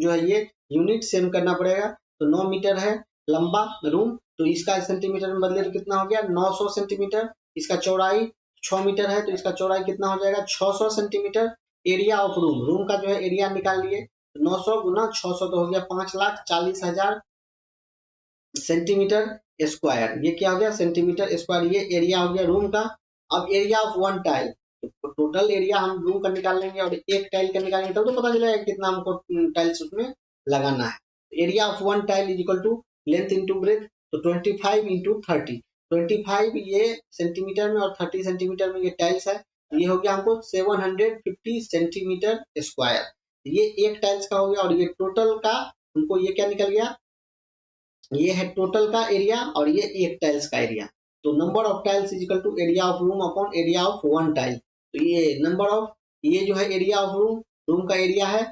जो है ये यूनिट सेम करना पड़ेगा, तो 9 मीटर है लंबा रूम, तो इसका सेंटीमीटर में बदले तो कितना हो गया 900 सेंटीमीटर। इसका चौड़ाई 6 मीटर है, तो इसका चौड़ाई कितना हो जाएगा 600 centimetre. Area of room, room का जो है एरिया निकाल लिए, 900 गुना 600 तो हो गया 5,40,000 सेंटीमीटर स्क्वायर। ये क्या हो गया सेंटीमीटर स्क्वायर, ये एरिया हो गया रूम का। अब एरिया ऑफ वन टाइल, तो टोटल एरिया हम रूम का निकाल लेंगे और एक टाइल का निकालेंगे तब तो पता चलेगा कितना हमको टाइल्स उसमें लगाना है। Area of one tile is equal to length into breadth, तो 25 इंटू 30, 25 ये सेंटीमीटर में और 30 सेंटीमीटर में ये टाइल्स है, ये हो गया हमको 750 सेंटीमीटर स्क्वायर। ये एक टाइल्स का हो गया, और ये टोटल का हमको ये क्या निकल गया, ये है टोटल का एरिया और ये एक टाइल्स का एरिया। तो number of tiles is equal to area of room upon area of one tile. तो ये नंबर ऑफ, ये जो है एरिया ऑफ रूम, रूम का एरिया है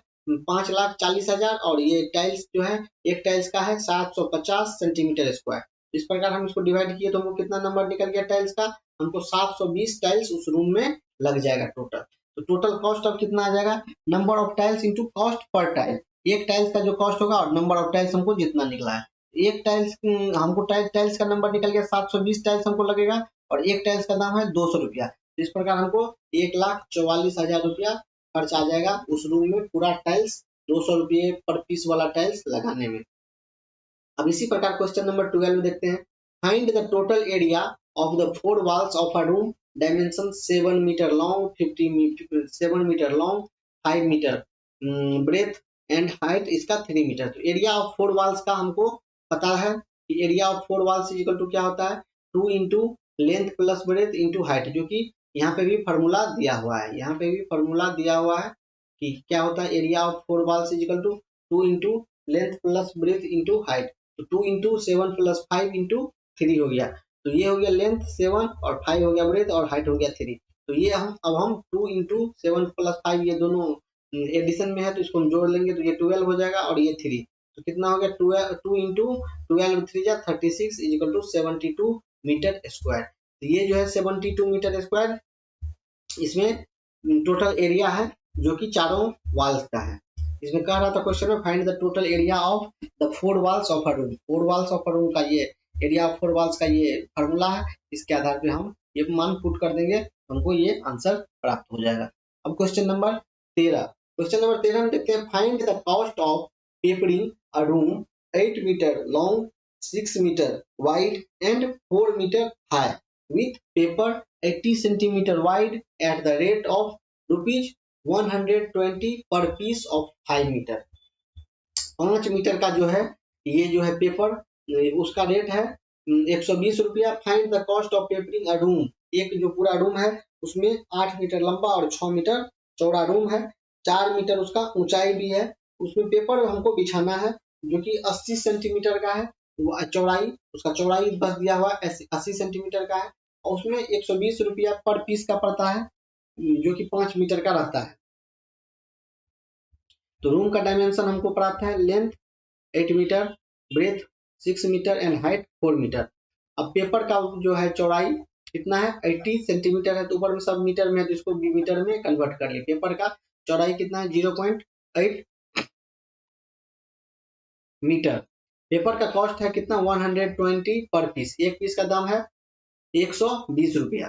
5,40,000, और ये टाइल्स जो है एक टाइल्स का है 750 सेंटीमीटर स्क्वायर। इस प्रकार हम इसको डिवाइड किए तो हमको कितना नंबर निकल गया टाइल्स का, हमको 720 टाइल्स उस रूम में लग जाएगा टोटल। तो टोटल कॉस्ट अब कितना आ जाएगा, number of tiles into cost पर टाइल, एक टाइल्स का जो कॉस्ट होगा और नंबर ऑफ टाइल्स हमको जितना निकला है। एक टाइल्स हमको टाइल्स का नंबर निकल गया 720 टाइल्स हमको लगेगा, और एक टाइल्स का दाम है 200 रुपया। इस प्रकार हमको 1,44,000 रुपया खर्च आ जाएगा उस रूम में पूरा टाइल्स 200 रुपये पर पीस वाला टाइल्स लगाने में। अब इसी प्रकार क्वेश्चन नंबर 12 में देखते हैं। Find the total area of the four walls of a room, dimension 7 metre long, 7 metre long, 5 metre breadth and height इसका 3 मीटर। तो एरिया ऑफ फोर वॉल्स का हमको पता है कि area of four walls is equal to क्या होता है 2 into length plus breadth into height, जो कि यहाँ पे भी फॉर्मूला दिया हुआ है, यहाँ पे भी फॉर्मूला दिया हुआ है कि क्या होता है area of four walls is equal to 2 into length plus breadth into height. तो 2 इंटू 7 प्लस 5 इंटू 3 हो गया, तो ये हो गया लेंथ 7 और 5 हो गया ब्रेथ और हाइट हो गया 3। तो ये हम 2 इंटू 7 प्लस 5 ये दोनों एडिशन में है, तो इसको हम जोड़ लेंगे तो ये 12 हो जाएगा और ये 3, तो कितना हो गया 2 इंटू 12 3 जा 36 is equal to 72 metre square. तो ये जो है 72 मीटर स्क्वायर इसमें टोटल एरिया है जो कि चारों वॉल्स का है। इसमें कह रहा था क्वेश्चन में find the total area of the four walls of a room, four walls of a room का ये एरिया ऑफ फोर वॉल्स का ये फॉर्मूला है, इसके आधार पे हम ये मान पुट कर देंगे, हमको ये आंसर प्राप्त हो जाएगा। अब क्वेश्चन नंबर 13, क्वेश्चन नंबर 13 में देखते हैं find the cost of papering a room 8 metre long, 6 metre wide and 4 metre high with paper 80 centimeter wide at the rate of rupees 120 per piece of 5 metre. 5 metre का जो है ये जो है paper, उसका रेट है 120 रुपया। Find the cost of papering a room, एक जो पूरा रूम है उसमें 8 मीटर लंबा और 6 मीटर चौड़ा रूम है, 4 मीटर उसका ऊंचाई भी है, उसमें पेपर हमको बिछाना है जो कि 80 सेंटीमीटर का है चौड़ाई, उसका चौड़ाई बस दिया हुआ 80 सेंटीमीटर का है, और उसमें 120 रुपया पर पीस का पड़ता है जो कि 5 मीटर का रहता है। तो रूम का डायमेंशन हमको प्राप्त है, length 8 metre, breadth 6 metre and height 4 metre. अब पेपर का जो है चौड़ाई कितना है 80 सेंटीमीटर है, तो ऊपर में सब मीटर में है तो इसको मीटर में कन्वर्ट कर लिए। पेपर का चौड़ाई कितना है 0.8 मीटर। पेपर का कॉस्ट है कितना 120 पर पीस, एक पीस का दाम है 120 रुपया।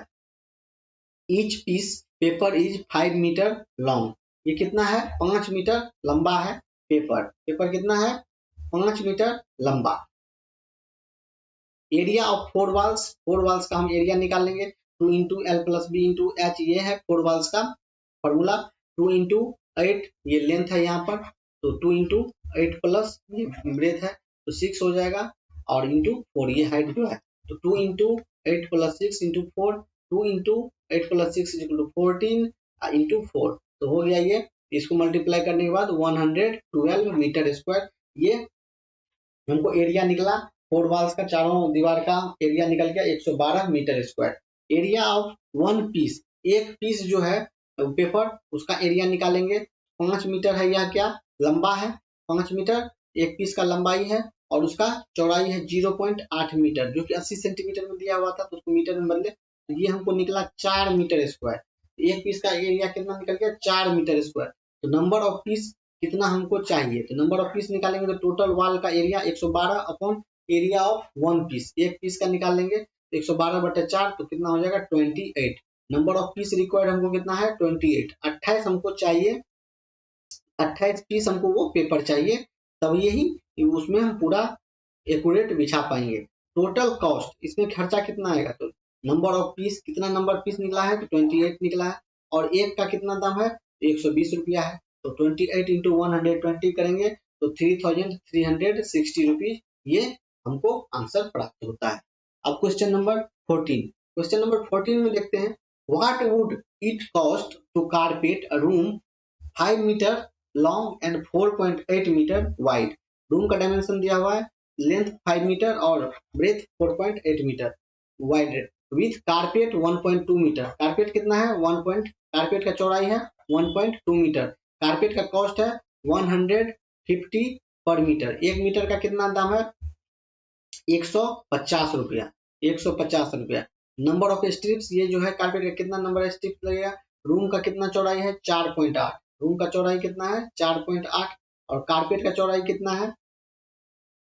Each piece paper is 5 metre long. ये कितना है? 5 मीटर लंबा है पेपर। पेपर कितना है? 5 मीटर लंबा। एरिया ऑफ 4 वॉल्स, 4 वॉल्स का हम एरिया निकाल लेंगे। 2 into L plus B into H, ये है 4 वॉल्स का फॉर्मूला। 2 इंटू 8 ये लेंथ है यहाँ पर, तो 2 इंटू 8 प्लस ये ब्रेथ है तो 6 हो जाएगा, और इंटू 4 ये हाइट जो है, तो 2 into 8 plus 6 into 4, 2 into 8 plus 6 is equal to 14 into 4, तो हो गया ये। इसको मल्टीप्लाई करने के बाद 112 मीटर स्क्वायर ये हमको एरिया निकला। 4 वॉल्स का चारों दीवार का एरिया निकल गया 112 metre square. Area of one piece, एक पीस जो है पेपर उसका एरिया निकालेंगे। 5 मीटर है, यह क्या लंबा है 5 मीटर, एक पीस का लंबाई है, और उसका चौड़ाई है 0.8 मीटर, जो कि 80 सेंटीमीटर में दिया हुआ था, तो उसको मीटर में बदले, तो ये हमको निकला 4 मीटर स्क्वायर। एक पीस का एरिया कितना निकल गया? 4 मीटर स्क्वायर। तो नंबर ऑफ पीस कितना हमको चाहिए, तो नंबर ऑफ पीस निकालेंगे तो टोटल वॉल का area 112 upon area of one piece, एक पीस का निकाल लेंगे तो 112/4, तो कितना हो जाएगा 28। नंबर ऑफ पीस रिक्वायर्ड हमको कितना है 28, 28 हमको चाहिए, 28 पीस हमको वो पेपर चाहिए, तब यही उसमें हम पूरा एक्यूरेट बिछा पाएंगे। टोटल कॉस्ट, इसमें खर्चा कितना आएगा, तो नंबर ऑफ पीस, कितना नंबर पीस निकला है तो 28 निकला है, और एक का कितना दाम है 120 रुपया है, तो 28 इंटू 120 करेंगे तो 3360 रुपीज ये हमको आंसर प्राप्त होता है। अब क्वेश्चन नंबर 14, क्वेश्चन नंबर 14 में देखते हैं, what would it cost to carpet a room 5 metre long and 4.8 metre wide. Room का डायमेंशन दिया हुआ है, लेंथ 5 मीटर और breadth 4.8 metre wide, with carpet 1.2 metre. Carpet कितना है कारपेट का चौड़ाई है 1.2 मीटर। कारपेट का कॉस्ट है 150 पर मीटर। एक मीटर का कितना दाम है 150 रुपया, 150 रुपया। नंबर ऑफ स्ट्रिप्स, ये जो है कारपेट का कितना नंबर स्ट्रिप्स लगेगा। रूम का कितना चौड़ाई है 4.8, रूम का चौड़ाई कितना है 4.8, और कारपेट का चौड़ाई कितना है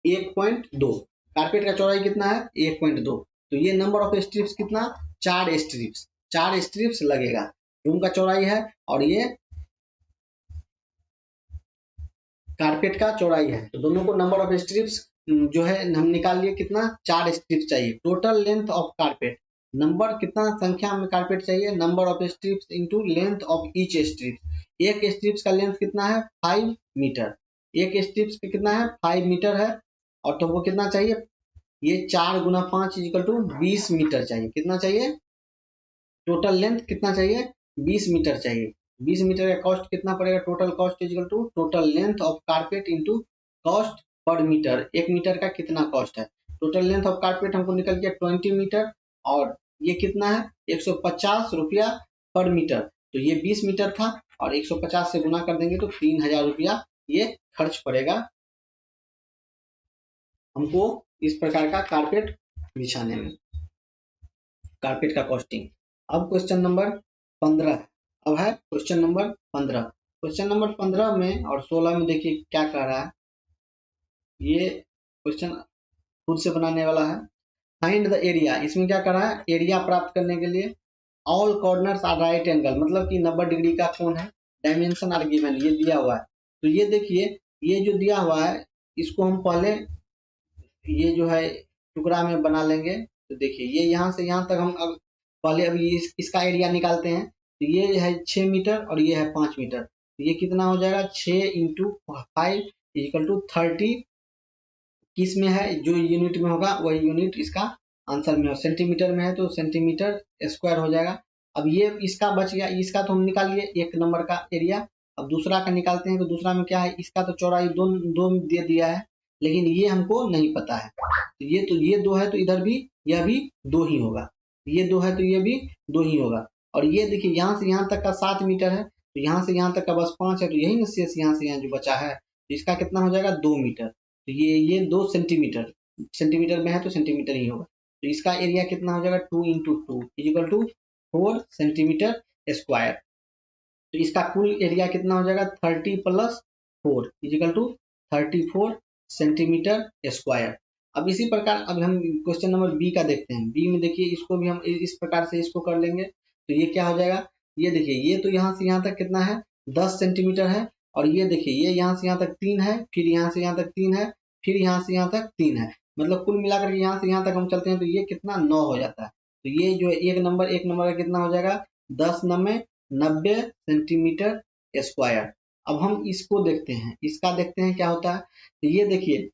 1.2, कारपेट का चौड़ाई कितना है 1.2, तो ये नंबर ऑफ स्ट्रिप्स कितना 4 स्ट्रिप्स, 4 स्ट्रिप्स लगेगा। रूम का चौड़ाई है और ये कारपेट का चौड़ाई है, तो दोनों को नंबर ऑफ स्ट्रिप्स जो है हम निकाल लिए, कितना 4 स्ट्रिप्स चाहिए। Total length of carpet, number कितना संख्या में कारपेट चाहिए, number of strips into length of each strips. एक स्ट्रिप्स का लेंथ कितना है 5 मीटर, एक स्ट्रिप्स का कितना है 5 मीटर है, और तो वो कितना चाहिए, ये 4 गुना 5 इक्वल टू 20 मीटर चाहिए। कितना चाहिए, टोटल लेंथ कितना चाहिए 20 मीटर चाहिए। 20 मीटर का कॉस्ट कितना पड़ेगा, total cost equal to total length of carpet into cost per metre, एक मीटर का कितना कॉस्ट है। टोटल लेंथ ऑफ कारपेट हमको निकल गया 20 मीटर, और ये कितना है 150 रुपया पर मीटर, तो ये 20 मीटर था, और 150 से गुना कर देंगे तो 3000 रुपया ये खर्च पड़ेगा हमको इस प्रकार का कारपेट बिछाने में, कारपेट का कॉस्टिंग। अब क्वेश्चन नंबर 15, अब है क्वेश्चन नंबर 15। क्वेश्चन नंबर 15 में और 16 में देखिए क्या कह रहा है, ये क्वेश्चन खुद से बनाने वाला है। फाइंड द एरिया, इसमें क्या कर रहा है, एरिया प्राप्त करने के लिए all corners are right angle, मतलब कि 90 डिग्री का कोण है। डायमेंशन आर गिवन, ये दिया हुआ है, तो ये देखिए ये जो दिया हुआ है इसको हम पहले ये जो है टुकड़ा में बना लेंगे। तो देखिए ये यहाँ से यहाँ तक हम अब पहले अभी इसका एरिया निकालते हैं, तो ये है 6 मीटर और ये है 5 मीटर, तो ये कितना हो जाएगा 6 इंटू 5 इक्वल टू 30, किस में है जो यूनिट में होगा वही यूनिट इसका आंसर में हो, सेंटीमीटर में है तो सेंटीमीटर स्क्वायर हो जाएगा। अब ये इसका बच गया, इसका तो हम निकाल लिए एक नंबर का एरिया। अब दूसरा का निकालते हैं, तो दूसरा में क्या है, इसका तो चौड़ाई दो दे दिया है, लेकिन ये हमको नहीं पता है, तो ये 2 है तो इधर भी यह भी 2 ही होगा, ये 2 है तो ये भी 2 ही होगा। और ये देखिए यहाँ से यहाँ तक का 7 मीटर है, तो यहाँ से यहाँ तक का बस 5 है, तो यही ना शेष यहाँ से यहाँ जो बचा है, तो इसका कितना हो जाएगा 2 मीटर, तो ये 2 सेंटीमीटर, सेंटीमीटर में है तो सेंटीमीटर ही होगा, तो इसका एरिया कितना हो जाएगा 2 into 2 equal to 4 centimetre square. तो इसका कुल एरिया कितना हो जाएगा 30 plus 4 equal to 34 centimetre square. अब इसी प्रकार अब हम क्वेश्चन नंबर बी का देखते हैं। बी में देखिए इसको भी हम इस प्रकार से इसको कर लेंगे, तो ये क्या हो जाएगा, ये देखिए ये तो यहाँ से यहाँ तक कितना है 10 सेंटीमीटर है, और ये देखिए ये यहाँ से यहाँ तक 3 है, फिर यहाँ से यहाँ तक 3 है, फिर यहाँ से यहाँ तक 3 है, मतलब कुल मिलाकर के यहाँ से यहाँ तक हम चलते हैं तो ये कितना 9 हो जाता है। तो ये जो है एक नंबर का कितना हो जाएगा 10 9 90 सेंटीमीटर स्क्वायर। अब हम इसको देखते हैं, इसका देखते हैं क्या होता है। तो ये देखिए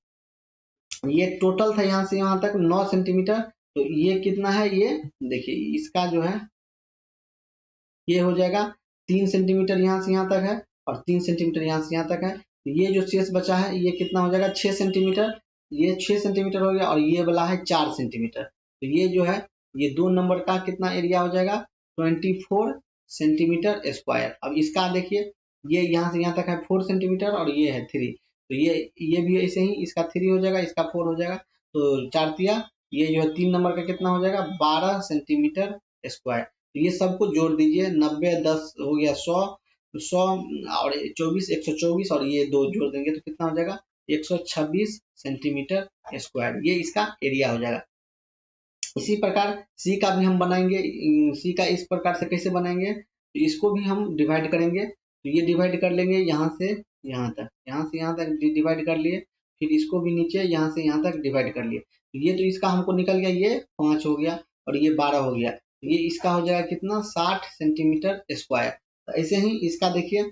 ये टोटल था यहाँ से यहाँ तक 9 सेंटीमीटर, तो ये कितना है, ये देखिए इसका जो है ये हो जाएगा 3 सेंटीमीटर यहाँ से यहाँ तक है, और 3 सेंटीमीटर यहाँ से यहाँ तक है। तो ये जो शेष बचा है ये कितना हो जाएगा 6 सेंटीमीटर, ये 6 सेंटीमीटर हो गया, और ये वाला है 4 सेंटीमीटर। तो ये जो है ये 2 नंबर का कितना एरिया हो जाएगा 24 सेंटीमीटर स्क्वायर। अब इसका देखिए ये यहाँ से यहाँ तक है 4 सेंटीमीटर और ये है 3, तो ये भी ऐसे ही इसका 3 हो जाएगा, इसका 4 हो जाएगा, तो 4 तिया ये जो है 3 नंबर का कितना हो जाएगा 12 सेंटीमीटर स्क्वायर। तो ये सबको जोड़ दीजिए, 90 10 हो गया 100 और 24 124, और ये 2 जोड़ देंगे तो कितना हो जाएगा 126 सेंटीमीटर स्क्वायर, ये इसका एरिया हो जाएगा। इसी प्रकार सी का भी हम बनाएंगे। सी का इस प्रकार से कैसे बनाएंगे, तो इसको भी हम डिवाइड करेंगे, तो ये डिवाइड कर लेंगे यहाँ से यहाँ तक, यहाँ से यहाँ तक डिवाइड कर लिए, फिर इसको भी नीचे यहाँ से यहाँ तक डिवाइड कर लिए, तो ये तो इसका हमको निकल गया, ये 5 हो गया और ये 12 हो गया, ये इसका हो जाएगा कितना 60 सेंटीमीटर स्क्वायर। तो ऐसे ही इसका देखिए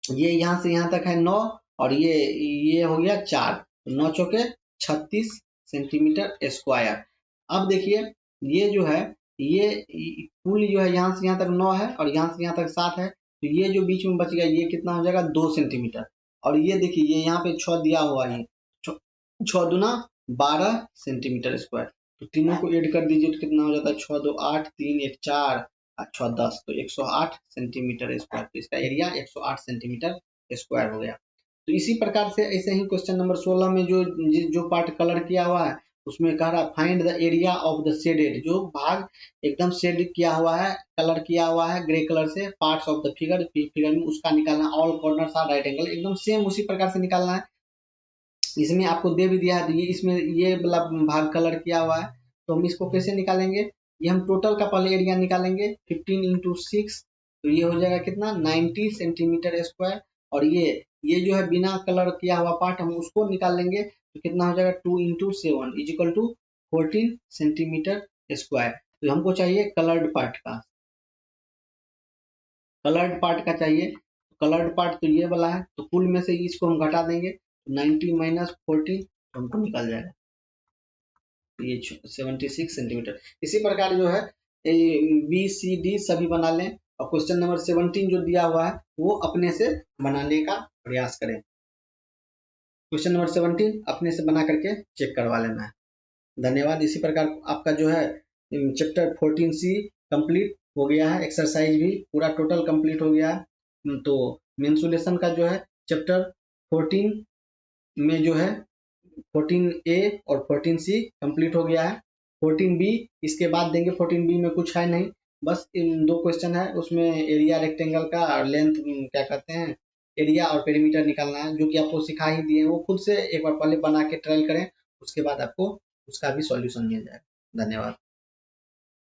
ये यहाँ से यहाँ तक है 9, और ये हो गया 4, 9 चौके 36 सेंटीमीटर स्क्वायर। अब देखिए ये जो है ये कुल जो है यहाँ से यहाँ तक 9 है और यहाँ से यहाँ तक 7 है, तो ये जो बीच में बच गया ये कितना हो जाएगा 2 सेंटीमीटर, और ये देखिए ये यहाँ पे 6 दिया हुआ है, 6 दूना 12 सेंटीमीटर स्क्वायर। तो तीनों को ऐड कर दीजिए तो कितना हो जाता है 6 2 8 3 1 4 6 10, तो 108 सेंटीमीटर स्क्वायर। तो इसका एरिया 108 सेंटीमीटर स्क्वायर हो गया। तो इसी प्रकार से ऐसे ही क्वेश्चन नंबर 16 में जो पार्ट कलर किया हुआ है उसमें कह रहा है find the area of the shaded, जो भाग एकदम शेड किया हुआ है, कलर किया हुआ है ग्रे कलर से, पार्ट्स ऑफ द फिगर में उसका निकालना, all corners are right angle, एकदम सेम उसी प्रकार से निकालना है। इसमें आपको दे भी दिया है, तो ये इसमें ये वाला भाग कलर किया हुआ है, तो हम इसको कैसे निकालेंगे, ये हम टोटल का पहले एरिया निकालेंगे 15 इंटू 6, तो ये हो जाएगा कितना 90 सेंटीमीटर स्क्वायर, और ये जो है बिना कलर किया हुआ पार्ट हम उसको निकाल लेंगे, तो कितना हो जाएगा 2 into 7 is equal to 14 centimetre square. तो हमको चाहिए कलर्ड पार्ट का, कलर्ड पार्ट का चाहिए, कलर्ड पार्ट तो ये वाला है, तो कुल में से इसको हम घटा देंगे, 90 माइनस 14 हमको निकल जाएगा, ये 76 सेंटीमीटर। इसी प्रकार जो है बी सी डी सभी बना लें, और क्वेश्चन नंबर 17 जो दिया हुआ है वो अपने से बनाने का प्रयास करें। क्वेश्चन नंबर 17 अपने से बना करके चेक करवा लेना है। धन्यवाद। इसी प्रकार आपका जो है चैप्टर 14C कंप्लीट हो गया है, एक्सरसाइज भी पूरा टोटल कंप्लीट हो गया है। तो मेंसुरेशन का जो है चैप्टर 14 में जो है 14A और 14C कंप्लीट हो गया है। 14B इसके बाद देंगे, 14B में कुछ है नहीं, बस इन 2 क्वेश्चन है, उसमें एरिया रेक्टेंगल का और लेंथ क्या कहते हैं एरिया और पेरीमीटर निकालना है, जो कि आपको सिखा ही दिए, वो खुद से एक बार पहले बना के ट्रायल करें, उसके बाद आपको उसका भी सॉल्यूशन मिल जाएगा। धन्यवाद।